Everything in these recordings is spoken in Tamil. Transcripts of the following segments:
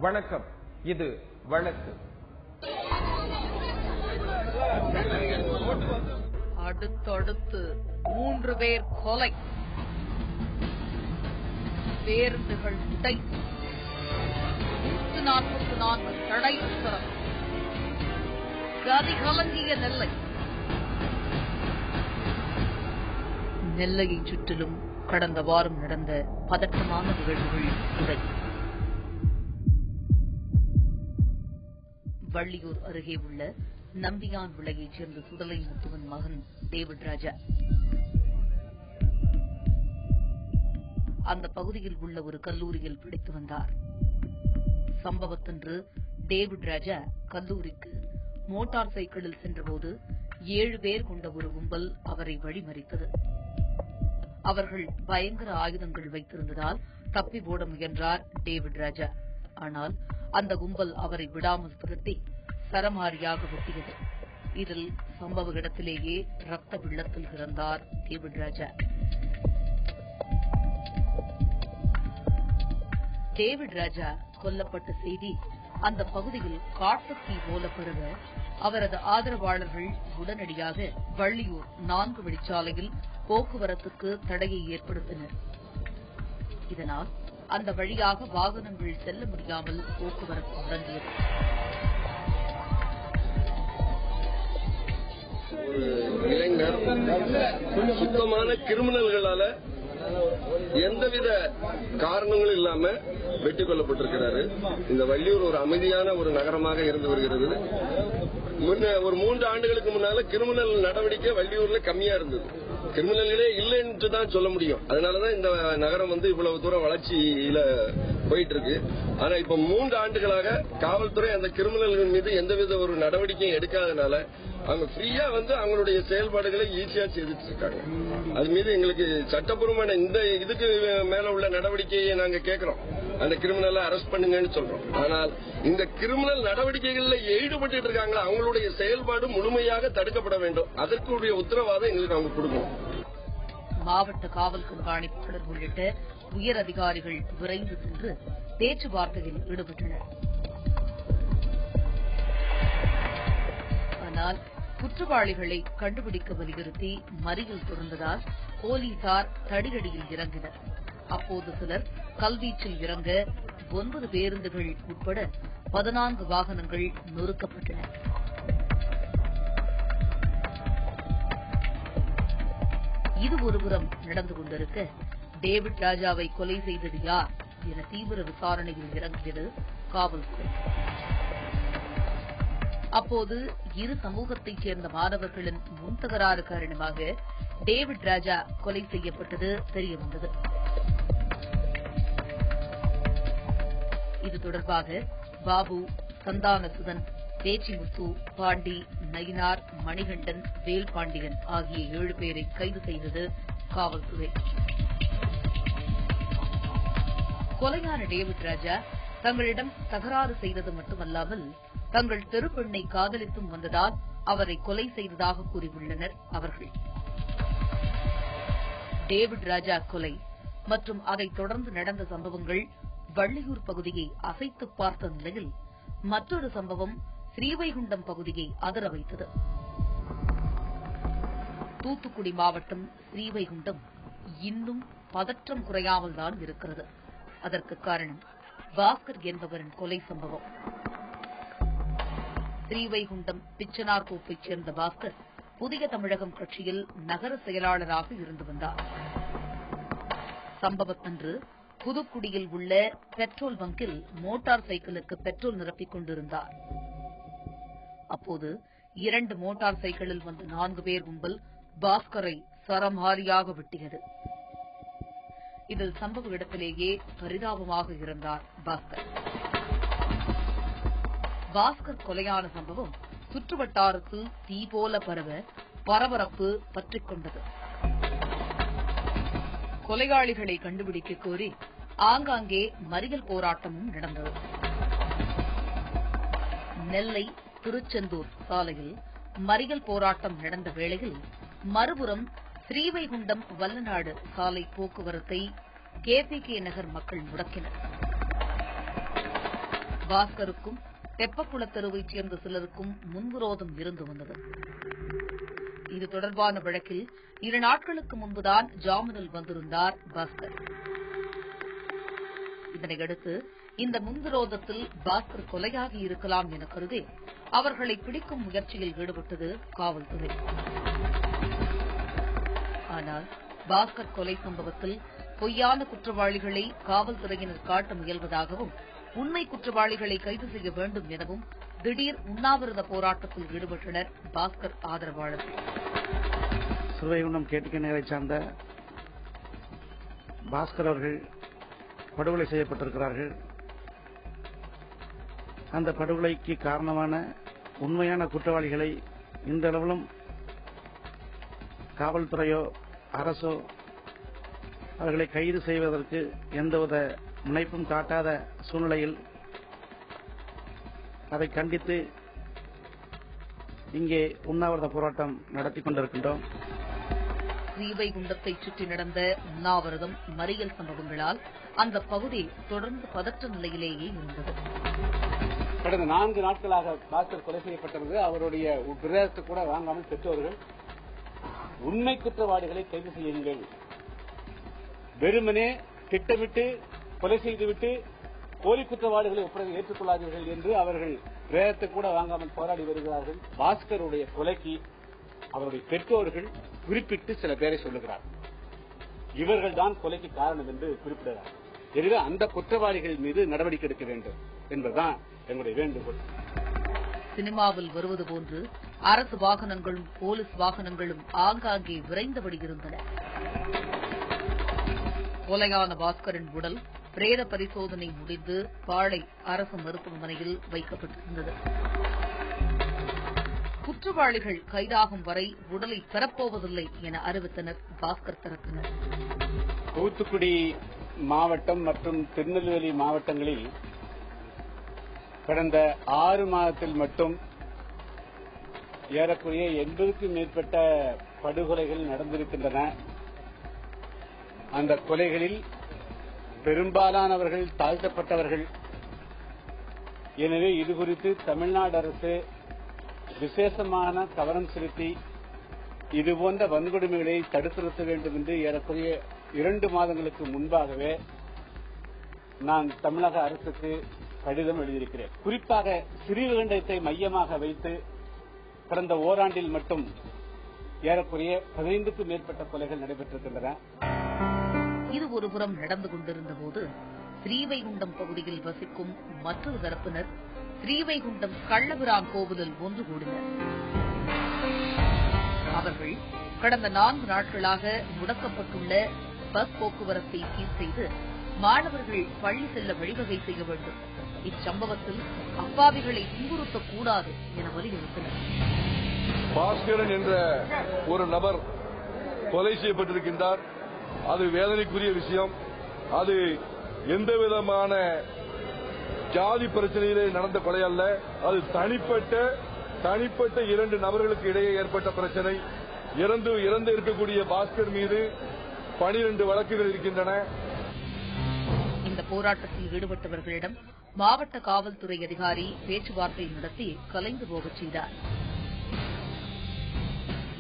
வணக்கம். இது வழக்கு. அடுத்தடுத்து 3 பேர் கொலை, பேருந்துகள் உடை, 144 தடை உத்தரவு, கதி கலங்கிய நெல்லை. நெல்லையை சுற்றிலும் கடந்த வாரம் நடந்த பதட்டமான நிகழ்வுகள் இவை. வள்ளியூர் அருகே உள்ள நம்பியான் விளையைச் சேர்ந்த சுடலை முத்துவன் மகன் டேவிட் ராஜா அந்த பகுதியில் உள்ள ஒரு கல்லூரியில் படித்து வந்தார். சம்பவத்தன்று டேவிட் ராஜா கல்லூரிக்கு மோட்டார் சைக்கிளில் சென்றபோது 7 பேர் கொண்ட ஒரு கும்பல் அவரை வழிமறித்தது. அவர்கள் பயங்கர ஆயுதங்கள் வைத்திருந்ததால் தப்பி ஓட முயன்றார் டேவிட் ராஜா. ஆனால் அந்த கும்பல் அவரை விடாமல் துரத்தி சரமாரியாக வெட்டியது. இதில் சம்பவ இடத்திலேயே ரத்த வெள்ளத்தில் இறந்தார் டேவிட் ராஜா. டேவிட் ராஜா கொல்லப்பட்ட செய்தி அந்த பகுதியில் காட்டுத்தீ போல பரவ அவரது ஆதரவாளர்கள் உடனடியாக வள்ளியூர் 4 வழிச்சாலையில் போக்குவரத்துக்கு தடையை ஏற்படுத்தினர். இதனால் அந்த வழியாக வாகனங்கள் செல்ல முடியாமல் போக்குவரத்து முடங்கியது. இளைஞர் சுத்தமான கிரிமினல்களால எந்தவித காரணங்களும் இல்லாம வெட்டி கொல்லப்பட்டிருக்கிறாரு. இந்த வள்ளியூர் ஒரு அமைதியான ஒரு நகரமாக இருந்து வருகிறது. ஒரு 3 ஆண்டுகளுக்கு முன்னால கிரிமினல் நடவடிக்கை வள்ளியூர்ல கம்மியா இருந்தது. கிரிமினல்களே இல்லைன்னு தான் சொல்ல முடியும். அதனாலதான் இந்த நகரம் இவ்வளவு தூரம் வளர்ச்சியில போயிட்டு இருக்கு. ஆனா இப்ப 3 ஆண்டுகளாக காவல்துறை அந்த கிரிமினல்கள் மீது எந்தவித ஒரு நடவடிக்கையும் எடுக்காதனால அவங்க ஃப்ரீயா அவங்களுடைய செயல்பாடுகளை ஈஸியா செய்துட்டு இருக்காங்க. அது மீது எங்களுக்கு சட்டப்பூர்வமான இந்த இதுக்கு மேல உள்ள நடவடிக்கையை நாங்க கேட்கிறோம். அந்த கிரிமினலை அரெஸ்ட் பண்ணுங்கன்னு சொல்றோம். ஆனால் இந்த கிரிமினல் நடவடிக்கைகளில் ஈடுபட்டு இருக்காங்களா அவங்களுடைய செயல்பாடு முழுமையாக தடுக்கப்பட வேண்டும். அதற்குரிய உத்தரவாதம் எங்களுக்கு அவங்க கொடுக்கணும். மாவட்ட காவல் கண்காணிப்பாளர் உள்ளிட்ட உயர் அதிகாரிகள் விரைந்து சென்று பேச்சுவார்த்தையில் ஈடுபட்டனர். ஆனால் குற்றவாளிகளை கண்டுபிடிக்க வலியுறுத்தி மறியல் தொடர்ந்ததால் போலீசார் தடியடியில் இறங்கினர். அப்போது சிலர் கல்வீச்சில் இறங்க 9 பேருந்துகள் உட்பட 14 வாகனங்கள் நொறுக்கப்பட்டன. இது ஒருபுறம் நடந்து கொண்டிருக்க டேவிட் ராஜாவை கொலை செய்தது யார் என தீவிர விசாரணையில் இறங்கியது காவல்துறை. அப்போது இரு சமூகத்தைச் சேர்ந்த மாணவர்களின் முன்தகராறு காரணமாக டேவிட் ராஜா கொலை செய்யப்பட்டது தெரியவந்தது. இது தொடர்பாக பாபு, சந்தானசுதன், பேச்சிமுத்து, பாண்டி, நயினார், மணிகண்டன், வேல்பாண்டியன் ஆகிய 7 பேரை கைது செய்தது காவல்துறை. கொலையான டேவிட் ராஜா தங்களிடம் தகராறு செய்தது மட்டுமல்லாமல் தங்கள் தெருப்பெண்ணை காதலித்தும் வந்ததால் அவரை கொலை செய்ததாக கூறியுள்ளனர் அவர்கள். டேவிட் ராஜா கொலை மற்றும் அதைத் தொடர்ந்து நடந்த சம்பவங்கள் வள்ளியூர் பகுதியை அசைத்து பார்த்த நிலையில் மற்றொரு சம்பவம் ஸ்ரீவைகுண்டம் பகுதியை அதிர வைத்தது. தூத்துக்குடி மாவட்டம் ஸ்ரீவைகுண்டம் இன்னும் பதற்றம் குறையாமல் தான் இருக்கிறது. அதற்கு காரணம் பாஸ்கர் என்பவரின் கொலை சம்பவம். ஸ்ரீவைகுண்டம் பிச்சனார்கோப்பைச் சேர்ந்த பாஸ்கர் புதிய தமிழகம் கட்சியில் நகர செயலாளராக இருந்து வந்தார். சம்பவத்தன்று புதுக்குடியில் உள்ள பெட்ரோல் பங்கில் மோட்டார் சைக்கிளுக்கு பெட்ரோல் நிரப்பிக் கொண்டிருந்தார். அப்போது 2 மோட்டார் சைக்கிளில் வந்த 4 பேர் கும்பல் பாஸ்கரை சரமாரியாக வெட்டியது. இதில் சம்பவ இடத்திலேயே பரிதாபமாக இறந்தார் பாஸ்கர். பாஸ்கர் கொலையான சம்பவம் சுற்றுவட்டாரத்தில் தீ போல பரவ பரபரப்பு பற்றிக் கொண்டது. கொலையாளிகளை கண்டுபிடிக்க கோரி ஆங்காங்கே மறியல் போராட்டமும் நடந்தது. நெல்லை திருச்செந்தூர் சாலையில் மறியல் போராட்டம் நடந்த வேளையில் மறுபுறம் ஸ்ரீவைகுண்டம் வல்லநாடு சாலை போக்குவரத்தை KPK நகர் மக்கள் முடக்கினர். பாஸ்கருக்கும் தெப்பக்குளத் தெருவைச் சேர்ந்த சிலருக்கும் முன்விரோதம் இருந்து வந்தது. இது தொடர்பான வழக்கில் 2 நாட்களுக்கு முன்புதான் ஜாமீனில் வந்திருந்தார் பாஸ்கர். இதனையடுத்து இந்த முன்விரோதத்தில் பாஸ்கர் கொலையாகி இருக்கலாம் என கருதி அவர்களை பிடிக்கும் முயற்சியில் ஈடுபட்டது காவல்துறை. ஆனால் பாஸ்கர் கொலை சம்பவத்தில் பொய்யான குற்றவாளிகளை காவல்துறையினர் காட்ட முயல்வதாகவும் உண்மை குற்றவாளிகளை கைது செய்ய வேண்டும் எனவும் திடீர் உண்ணாவிரத போராட்டத்தில் ஈடுபட்டனர் பாஸ்கர் ஆதரவாளர்கள். சிறுவைகுண்டம் கேட்டுக்க நகரைச் சார்ந்த பாஸ்கர் அவர்கள் படுகொலை செய்யப்பட்டிருக்கிறார்கள். அந்த படுகொலைக்கு காரணமான உண்மையான குற்றவாளிகளை இன்றளவிலும் காவல்துறையோ அரசோ அவர்களை கைது செய்வதற்கு எந்தவித முனைப்பும் காட்டாத சூழ்நிலையில் அதை கண்டித்து இங்கே உண்ணாவிரத போராட்டம் நடத்திக் கொண்டிருக்கின்றோம். ஸ்ரீவைகுண்டத்தை சுற்றி நடந்த உண்ணாவிரதம் மறியல் சம்பவங்களால் அந்த பகுதி தொடர்ந்து பதற்ற நிலையிலேயே இருந்தது. கடந்த 4 நாட்களாக பாஸ்கர் கொலை செய்யப்பட்டிருந்தது. அவருடைய பிரதேசத்தை கூட வாங்காமல் பெற்றோர்கள் உண்மை குற்றவாளிகளை கைது செய்யுங்கள், வெறுமனே திட்டமிட்டு கொலை செய்துவிட்டு போலி குற்றவாளிகளை ஏற்றுக்கொள்ளாதீர்கள் என்று அவர்கள் பிரேதத்தை கூட வாங்காமல் போராடி வருகிறார்கள். பாஸ்கருடைய கொலைக்கு அவருடைய பெற்றோர்கள் குறிப்பிட்டு சில பேரை சொல்லுகிறார். இவர்கள் தான் கொலைக்கு காரணம் என்று குறிப்பிடுகிறார். எனவே அந்த குற்றவாளிகள் மீது நடவடிக்கை எடுக்க வேண்டும் என்பதுதான் எங்களுடைய வேண்டுகோள். சினிமாவில் வருவது போன்று அரசு வாகனங்களும் போலீஸ் வாகனங்களும் ஆங்காங்கே விரைந்தபடி இருந்தன. கொலையான பாஸ்கரின் உடல் பிரேத பரிசோதனை முடிந்து பாளை அரசு மருத்துவமனையில் வைக்கப்பட்டிருந்தது. குற்றவாளிகள் கைதாகும் வரை உடலை பெறப்போவதில்லை என அறிவித்தனர் பாஸ்கர் தரப்பினர். தூத்துக்குடி மாவட்டம் மற்றும் திருநெல்வேலி மாவட்டங்களில் கடந்த 6 மாதத்தில் மட்டும் ஏறக்குறைய 80க்கும் மேற்பட்ட படுகொலைகள் நடந்திருக்கின்றன. அந்த கொலைகளில் பெரும்பாலானவர்கள் தாழ்த்தப்பட்டவர்கள். எனவே இதுகுறித்து தமிழ்நாடு அரசு விசேஷமான கவனம் செலுத்தி இதுபோன்ற வன்கொடுமைகளை தடுத்து நிறுத்த வேண்டும் என்று ஏறக்குறைய 2 மாதங்களுக்கு முன்பாகவே நான் தமிழக அரசுக்கு கடிதம் எழுதியிருக்கிறேன். குறிப்பாக ஸ்ரீவைகுண்டத்தை மையமாக வைத்து கடந்த ஓராண்டில் மட்டும் ஏறக்குறைய 15க்கும் மேற்பட்ட கொலைகள் நடைபெற்றிருக்கின்றன. இது ஒருபுறம் நடந்து கொண்டிருந்த போது ஸ்ரீவைகுண்டம் பகுதியில் வசிக்கும் மற்றொரு தரப்பினர் ஸ்ரீவைகுண்டம் கள்ளபிரான் கோவிலில் ஒன்று கூடினர். அவர்கள் கடந்த 4 நாட்களாக முடக்கப்பட்டுள்ள பஸ் போக்குவரத்தை சீர் செய்து மாணவர்கள் பள்ளி செல்ல வழிவகை செய்ய வேண்டும், இச்சம்பவத்தில் அப்பாவிகளை துன்புறுத்தக்கூடாது என வலியுறுத்தினர். பாஸ்கரன் என்ற ஒரு நபர் கொலை செய்யப்பட்டிருக்கின்றார். அது வேதனைக்குரிய விஷயம். அது எந்த விதமான ஜாதி பிரச்சனையிலே நடந்த கொலை அல்ல. அது தனிப்பட்ட 2 நபர்களுக்கு இடையே ஏற்பட்ட பிரச்சனை. இறந்து இருக்கக்கூடிய பாஸ்கர் மீது 12 வழக்குகள் இருக்கின்றன. இந்த போராட்டத்தில் ஈடுபட்டவர்களிடம் மாவட்ட காவல்துறை அதிகாரி பேச்சுவார்த்தை நடத்தி கலைந்து போகச் செய்தார்.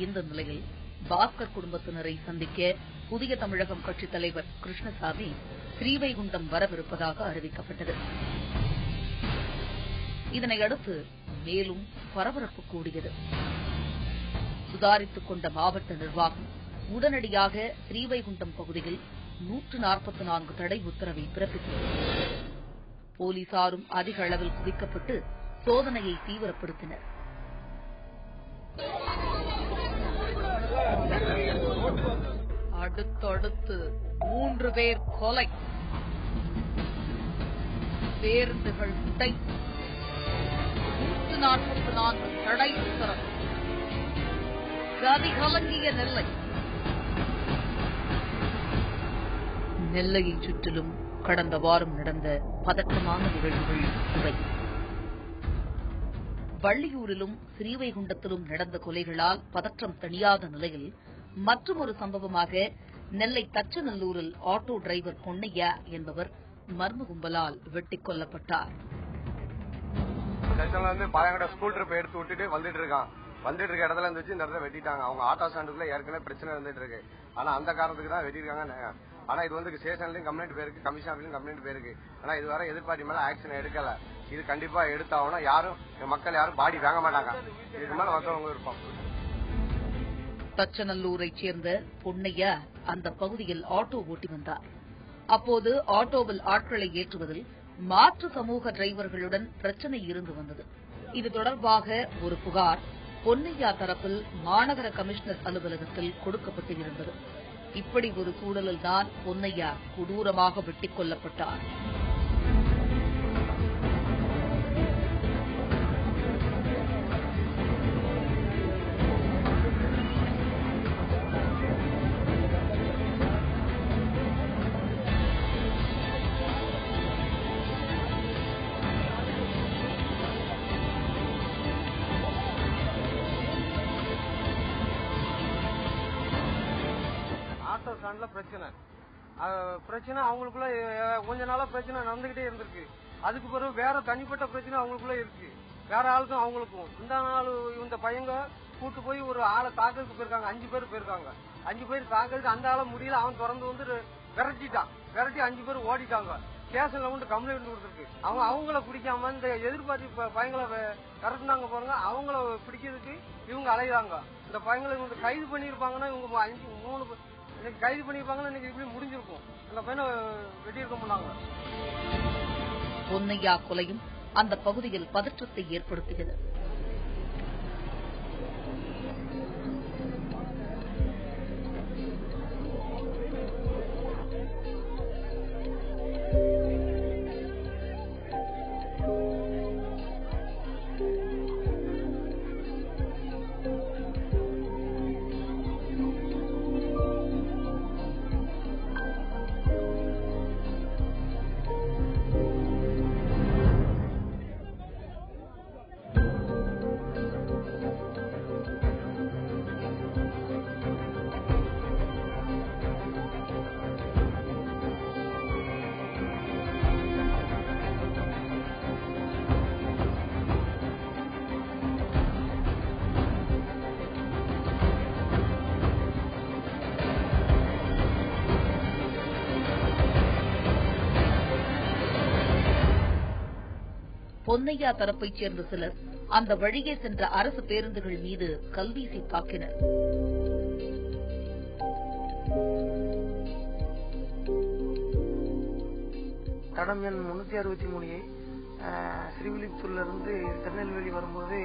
இந்த நிலையில் பாஸ்கர் குடும்பத்தினரை சந்திக்க புதிய தமிழகம் கட்சித் தலைவர் கிருஷ்ணசாமி ஸ்ரீவைகுண்டம் வரவிருப்பதாக அறிவிக்கப்பட்டது. இதனையடுத்து மேலும் பரபரப்பு கூடியது. சுதாரித்துக் கொண்ட மாவட்ட நிர்வாகம் உடனடியாக ஸ்ரீவைகுண்டம் பகுதியில் 144 தடை உத்தரவை பிறப்பித்தது. போலீசாரும் அதிக அளவில் குவிக்கப்பட்டு சோதனையை தீவிரப்படுத்தினர். அடுத்தடுத்து 3 பேர் கொலை, பேருந்துகள் உடை, 144 தடை உத்தரவு, கதி கலங்கிய நெல்லை. நெல்லையை சுற்றிலும் கடந்த வாரம் நடந்த பதற்றமான நிகழ்வுகள் இவை. வள்ளியூரிலும் ஸ்ரீவைகுண்டத்திலும் நடந்த கொலைகளால் பதற்றம் தணியாத நிலையில் மற்றொரு சம்பவமாக நெல்லை தச்சநல்லூரில் ஆட்டோ டிரைவர் பொன்னையா என்பவர் மர்ம கும்பலால் வெட்டிக் கொல்லப்பட்டார். ஸ்டேஷன்ல வந்து பாயங்கட ஸ்கூல் ட்ரிப் எடுத்து விட்டுட்டு வந்துட்டு இருக்க இடத்துல இருந்துச்சு இந்த இடத்துல வெட்டிட்டாங்க. அவங்க ஆட்டோ ஸ்டாண்டுக்குள்ள ஏற்கனவே பிரச்சனை இருந்துட்டு இருக்கு. ஆனா அந்த காரணத்துக்கு தான் வெட்டிருக்காங்க. ஆனா இது வந்து ஸ்டேஷன்லயும் கம்ப்ளைண்ட் போயிருக்கு, கமிஷன் ஆஃபீஸ்லயும் கம்ப்ளைண்ட் போயிருக்கு. ஆனா இதுவரை எதிர்பார்ட்டி மேல ஆக்ஷன் எடுக்கல. இது கண்டிப்பா எடுத்தாங்கன்னா யாரும் மக்கள் யாரும் பாடி வாங்க மாட்டாங்க. இதுக்கு மேல மற்றவங்க இருப்போம். தச்சநல்லூரைச் சேர்ந்த பொன்னையா அந்த பகுதியில் ஆட்டோ ஓட்டி வந்தார். அப்போது ஆட்டோவில் ஆட்களை ஏற்றுவதில் மாற்று சமூக டிரைவர்களுடன் பிரச்சனை இருந்து வந்தது. இது தொடர்பாக ஒரு புகார் பொன்னையா தரப்பில் மாநகர கமிஷனர் அலுவலகத்தில் கொடுக்கப்பட்டு இருந்தது. இப்படி ஒரு சூழலில்தான் பொன்னையா கொடூரமாக வெட்டிக் கொல்லப்பட்டார். பிரச்சனை அவங்களுக்குள்ள கொஞ்ச நாளா பிரச்சனை நடந்துகிட்டே இருந்திருக்கு. அதுக்கு பிறகு வேற தனிப்பட்ட பிரச்சனை அவங்களுக்குள்ள இருக்கு. வேற ஆளுக்கும் அவங்களுக்கும் இந்த நாள் இந்த பையங்க கூட்டு போய் ஒரு ஆளை தாக்கிறதுக்கு போயிருக்காங்க. 5 பேர் போயிருக்காங்க. 5 பேர் தாக்கிறதுக்கு அந்த ஆளை முடியல. அவன் திறந்து வந்து விரட்டி 5 பேர் ஓடிட்டாங்க. ஸ்டேஷன்ல வந்து கம்ப்ளைண்ட் கொடுத்துருக்கு. அவங்கள பிடிக்காம இந்த எதிர்பார்த்து பையங்களை கரெக்டாங்க பாருங்க. அவங்கள பிடிக்கிறதுக்கு இவங்க அலைகிறாங்க. இந்த பையங்களை இவங்க கைது பண்ணிருப்பாங்கன்னா இவங்க 3 இன்னைக்கு கைது பண்ணிருப்பாங்கன்னா இன்னைக்கு இப்படி முடிஞ்சிருக்கும். அந்த பையனை வெட்டியிருக்க மாட்டாங்க. பொன்னையா கொலையும் அந்த பகுதியில் பதற்றத்தை ஏற்படுத்தியது. பொன்னையா தரப்பைச் சேர்ந்த சிலர் அந்த வழியே சென்ற அரசு பேருந்துகள் மீது கல்வீசி தாக்கினர். தடம் எண் 363 ஸ்ரீவில்லிபுத்தூர்ல இருந்து திருநெல்வேலி வரும்போது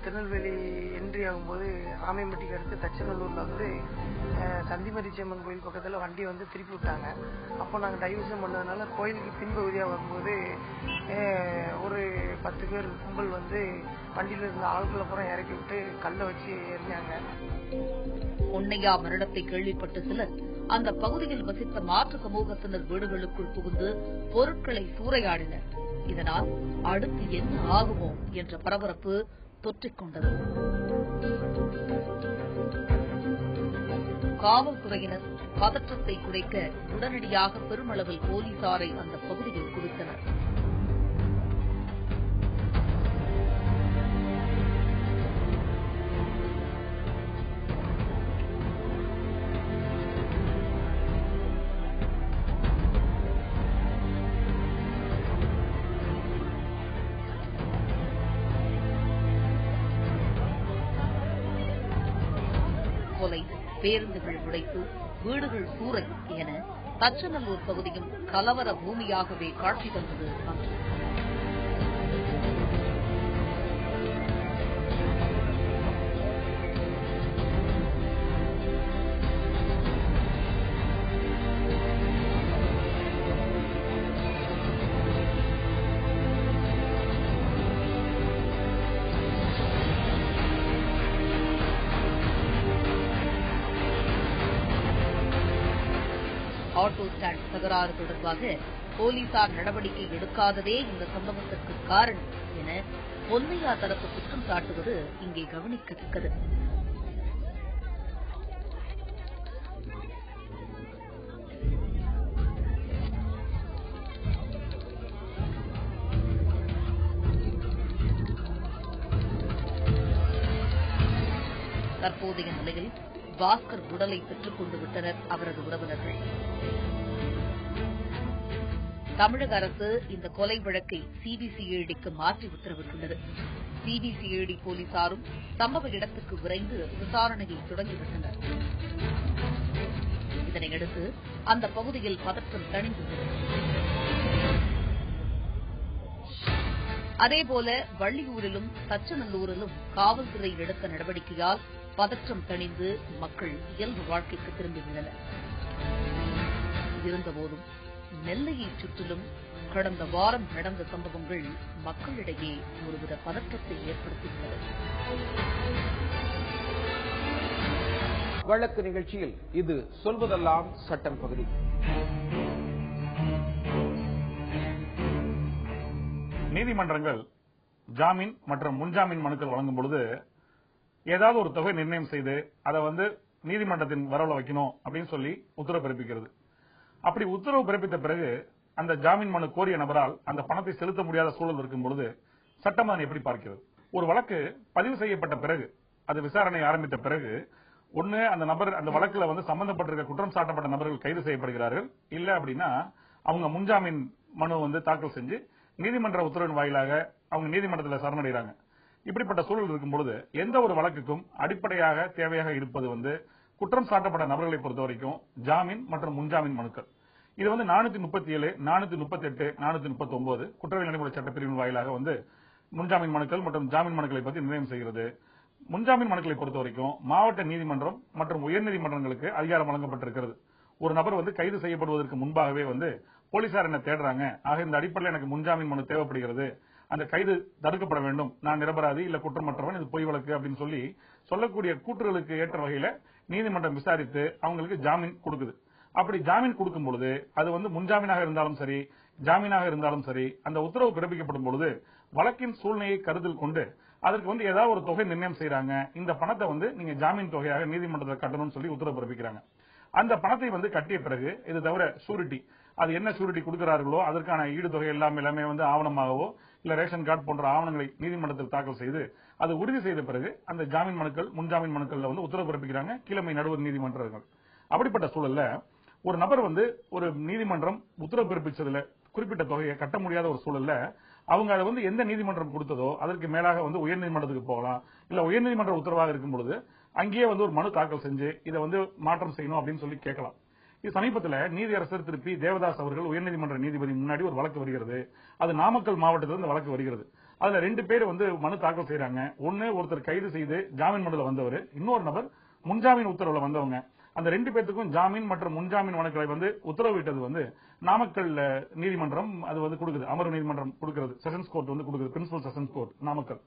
திருநெல்வேலி என்ட்ரி ஆகும்போது ஆமையம்பட்டிக்கு அடுத்து தச்சநல்லூர்ல வந்து சந்திமரிச்சம்மன் கோயில் பக்கத்துல வண்டி வந்து திருப்பி விட்டாங்க. அப்போ நாங்க டைவர்ஷன் பண்ணதுனால கோயிலுக்கு பின்பகுதியா வரும்போது ஒரு 10 பேர் கும்பல் வந்து வண்டியில இருந்த ஆட்களை புறம் இறக்கி விட்டு கல்லை வச்சு எரிஞ்சாங்க. பொன்னையா மரணத்தை கேள்விப்பட்ட சிலர் அந்த பகுதியில் வசித்த மாற்று சமூகத்தினர் வீடுகளுக்குள் புகுந்து பொருட்களை சூறையாடினர். இதனால் அடுத்து என்ன ஆகுமோ என்ற பரபரப்பு தொற்றிக் கொண்டது. காவல்துறையினர் பதற்றத்தை குறைக்க உடனடியாக பெருமளவில் போலீசாரை அந்த பகுதியில் குவித்தனர். கொலை, பேருந்துகள் உடைப்பு, வீடுகள் சூறை என தச்சநல்லூர் பகுதியும் கலவர பூமியாகவே காட்சி தந்தது அன்று. ஆட்டோ ஸ்டாண்ட் தகராறு தொடர்பாக போலீசார் நடவடிக்கை எடுக்காததே இந்த சம்பவத்திற்கு காரணம் என பொன்னையா தரப்பு குற்றம் சாட்டுவது இங்கே கவனிக்கத்தக்கது. தற்போதைய நிலையில் பாஸ்கர் உடலை பெற்றுக் கொண்டு விட்டனர் அவரது உறவினர்கள். தமிழக அரசு இந்த கொலை வழக்கை சிபிசிஐடிக்கு மாற்றி உத்தரவிட்டுள்ளது. சிபிசிஐடி போலீசாரும் சம்பவ இடத்துக்கு விரைந்து விசாரணையை தொடங்கிவிட்டனர். இதனையடுத்து அந்த பகுதியில் பதற்றம் தணிந்தது. அதேபோல வள்ளியூரிலும் தச்சநல்லூரிலும் காவல்துறை எடுத்த நடவடிக்கையால் பதற்றம் தணிந்து மக்கள் இயல்பு வாழ்க்கைக்கு திரும்பியுள்ளனர். இருந்தபோதும் நெல்லையைச் சுற்றிலும் கடந்த வாரம் நடந்த சம்பவங்கள் மக்களிடையே ஒருவித பதற்றத்தை ஏற்படுத்தியுள்ளது. வழக்கு நிகழ்ச்சியில் இது சொல்வதெல்லாம் சட்டம் பகுதி. நீதிமன்றங்கள் ஜாமீன் மற்றும் முன்ஜாமீன் மனுக்கள் வழங்கும் பொழுது ஏதாவது ஒரு தொகை நிர்ணயம் செய்து அதை நீதிமன்றத்தின் வரவுல வைக்கணும் அப்படின்னு சொல்லி உத்தரவு பிறப்பிக்கிறது. அப்படி உத்தரவு பிறப்பித்த பிறகு அந்த ஜாமீன் மனு கோரிய நபரால் அந்த பணத்தை செலுத்த முடியாத சூழல் இருக்கும் பொழுது சட்டம் அதனை எப்படி பார்க்கிறது? ஒரு வழக்கு பதிவு செய்யப்பட்ட பிறகு அது விசாரணை ஆரம்பித்த பிறகு ஒன்னு அந்த நபர் அந்த வழக்குல சம்பந்தப்பட்டிருக்க குற்றம் சாட்டப்பட்ட நபர்கள் கைது செய்யப்படுகிறார்கள். இல்ல அப்படின்னா அவங்க முன்ஜாமீன் மனு தாக்கல் செஞ்சு நீதிமன்ற உத்தரவின் வாயிலாக அவங்க நீதிமன்றத்தில் சரணடைகிறாங்க. இப்படிப்பட்ட சூழல் இருக்கும் பொழுது எந்த ஒரு வழக்குக்கும் அடிப்படையாக தேவையாக இருப்பது குற்றம் சாட்டப்பட்ட நபர்களை பொறுத்த வரைக்கும் ஜாமீன் மற்றும் முன்ஜாமீன் மனுக்கள். இது 437, 438, 439 குற்றவியல் நடைமுறை சட்டப்பிரிவின் வாயிலாக முன்ஜாமீன் மனுக்கள் மற்றும் ஜாமீன் மனுக்களை பற்றி நிர்ணயம் செய்கிறது. முன்ஜாமீன் மனுக்களை பொறுத்த வரைக்கும் மாவட்ட நீதிமன்றம் மற்றும் உயர்நீதிமன்றங்களுக்கு அதிகாரம் வழங்கப்பட்டிருக்கிறது. ஒரு நபர் கைது செய்யப்படுவதற்கு முன்பாகவே போலீசார் என்ன தேடுறாங்க, ஆக இந்த அடிப்படையில் எனக்கு முன்ஜாமீன் மனு தேவைப்படுகிறது, அந்த கைது தடுக்கப்பட வேண்டும், நான் நிரபராதி இல்ல குற்றமற்றவன், இது பொய் வழக்கு அப்படின்னு சொல்லக்கூடிய கூற்றுகளுக்கு ஏற்ற வகையில நீதிமன்றம் விசாரித்து அவங்களுக்கு ஜாமீன் கொடுக்குது. அப்படி ஜாமீன் கொடுக்கும் பொழுது அது முன்ஜாமீனாக இருந்தாலும் சரி ஜாமீனாக இருந்தாலும் சரி அந்த உத்தரவு பிறப்பிக்கப்படும் பொழுது வழக்கின் சூழ்நிலையை கருத்தில் கொண்டு அதற்கு ஏதாவது ஒரு தொகை நிர்ணயம் செய்யறாங்க. இந்த பணத்தை நீங்க ஜாமீன் தொகையாக நீதிமன்றத்தில் கட்டணும்னு சொல்லி உத்தரவு பிறப்பிக்கிறாங்க. அந்த பணத்தை கட்டிய பிறகு இது தவிர ஷூரிட்டி, அது என்ன ஷூரிட்டி கொடுக்கிறார்களோ அதற்கான ஈடுதொகை எல்லாமே ஆவணமாகவோ இல்ல ரேஷன் கார்டு போன்ற ஆவணங்களை நீதிமன்றத்தில் தாக்கல் செய்து அது உறுதி செய்த பிறகு அந்த ஜாமீன் மனுக்கள் முன்ஜாமீன் மனுக்கள்ல உத்தரவு பிறப்பிக்கிறாங்க கீழமை நடுவர் நீதிமன்றங்கள். அப்படிப்பட்ட சூழல்ல ஒரு நபர் ஒரு நீதிமன்றம் உத்தரவு பிறப்பிச்சதுல குறிப்பிட்ட தொகையை கட்ட முடியாத ஒரு சூழல்ல அவங்க அதை எந்த நீதிமன்றம் கொடுத்ததோ அதற்கு மேலாக உயர்நீதிமன்றத்துக்கு போகலாம். இல்ல உயர்நீதிமன்ற உத்தரவாக இருக்கும் பொழுது அங்கேயே ஒரு மனு தாக்கல் செஞ்சு இதை மாற்றம் செய்யணும் அப்படின்னு சொல்லி கேட்கலாம். இது சமீபத்தில் நீதியரசர் திரு பி. தேவதாஸ் அவர்கள் உயர்நீதிமன்ற நீதிபதி முன்னாடி ஒரு வழக்கு வருகிறது. அது நாமக்கல் மாவட்டத்தில் வழக்கு வருகிறது. அதுல 2 பேர் மனு தாக்கல் செய்யறாங்க. ஒருத்தர் கைது செய்து ஜாமீன் மனுல வந்தவர், இன்னொரு நபர் முன்ஜாமீன் உத்தரவுல வந்தவங்க. அந்த 2 பேருக்கும் ஜாமீன் மற்றும் முன்ஜாமீன் மனுக்களை உத்தரவிட்டது நாமக்கல் நீதிமன்றம் அது கொடுக்குது, அமர்வு நீதிமன்றம் கொடுக்கிறது, செஷன்ஸ் கோர்ட் கொடுக்குது, பிரின்சிபல் செஷன்ஸ் கோர்ட் நாமக்கல்.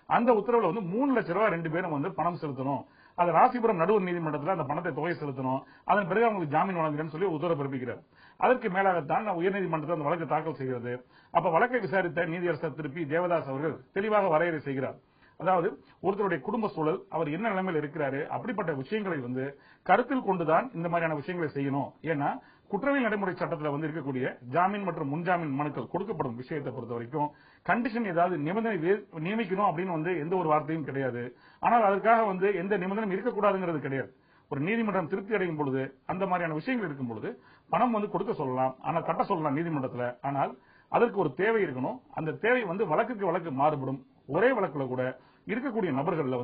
அந்த உத்தரவுல 3 லட்சம் ரூபாய் 2 பேரும் பணம் செலுத்தணும். அது ராசிபுரம் நடுவர் நீதிமன்றத்தில் அந்த பணத்தை தொகை செலுத்தணும். அதன் பிறகு அவங்களுக்கு ஜாமீன் வழங்குறேன்னு சொல்லி உத்தரவு பிறப்பிக்கிறார். அதற்கு மேலாகத்தான் உயர்நீதிமன்றத்தில் அந்த வழக்கு தாக்கல் செய்கிறது. அப்ப வழக்கை விசாரித்த நீதியரசர் திரு பி. தேவதாஸ் அவர்கள் தெளிவாக வரையறை செய்கிறார். அதாவது ஒருத்தருடைய குடும்ப சூழல், அவர் என்ன நிலைமையில் இருக்கிறாரு, அப்படிப்பட்ட விஷயங்களை கருத்தில் கொண்டுதான் இந்த மாதிரியான விஷயங்களை செய்யணும். ஏன்னா குற்றவியல் நடைமுறை சட்டத்தில் இருக்கக்கூடிய ஜாமீன் மற்றும் முன்ஜாமீன் மனுக்கள் கொடுக்கப்படும் விஷயத்தை பொறுத்த வரைக்கும் கண்டிஷன் ஏதாவது நிபந்தனை நியமிக்கணும் அப்படின்னு எந்த ஒரு வார்த்தையும் கிடையாது. ஆனால் அதற்காக எந்த நிபந்தனையும் இருக்கக்கூடாதுங்கிறது கிடையாது. ஒரு நீதிமன்றம் திருப்தி அடையும் பொழுது அந்த மாதிரியான விஷயங்கள் இருக்கும் பொழுது பணம் கொடுக்க சொல்லலாம், ஆனால் கட்ட சொல்லலாம் நீதிமன்றத்தில். ஆனால் அதற்கு ஒரு தேவை இருக்கணும். அந்த தேவை வழக்குக்கு வழக்கு மாறுபடும். ஒரே வழக்குல கூட இருக்கக்கூடிய நபர்கள்ல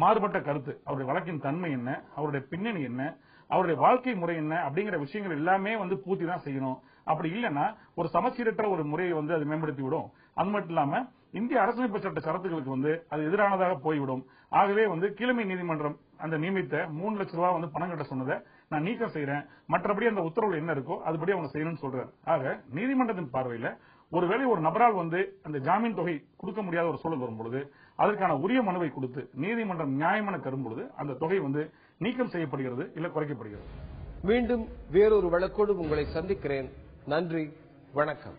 மாறுபட்ட கருத்து, அவருடைய வழக்கின் தன்மை என்ன, அவருடைய பின்னணி என்ன, அவருடைய வாழ்க்கை முறை என்ன அப்படிங்கிற விஷயங்கள் எல்லாமே பூர்த்தி தான் செய்யணும். அப்படி இல்லைன்னா ஒரு சமச்சீரற்ற ஒரு முறையை அது மேம்படுத்தி விடும். அது மட்டும் இல்லாம இந்திய அரசியலமைப்பு சட்ட சரத்துகளுக்கு அது எதிரானதாக போய்விடும். ஆகவே கீழமை நீதிமன்றம் அந்த நியமித்த 3 லட்சம் ரூபாய் பணம் கட்ட சொன்னதை நான் நீக்கம் செய்யறேன், மற்றபடி அந்த உத்தரவு என்ன இருக்கோ அதுபடி அவங்க செய்யணும்னு சொல்றாரு. ஆக நீதிமன்றத்தின் பார்வையில ஒருவேளை ஒரு நபரால் அந்த ஜாமீன் தொகை கொடுக்க முடியாத ஒரு சூழல் வரும்பொழுது அதற்கான உரிய மனுவை கொடுத்து நீதிமன்றம் நியாயமான கரும்பொழுது அந்த தொகை நீக்கம் செய்யப்படுகிறது, இல்ல குறைக்கப்படுகிறது. மீண்டும் வேறொரு வழக்கோடு உங்களை சந்திக்கிறேன். நன்றி, வணக்கம்.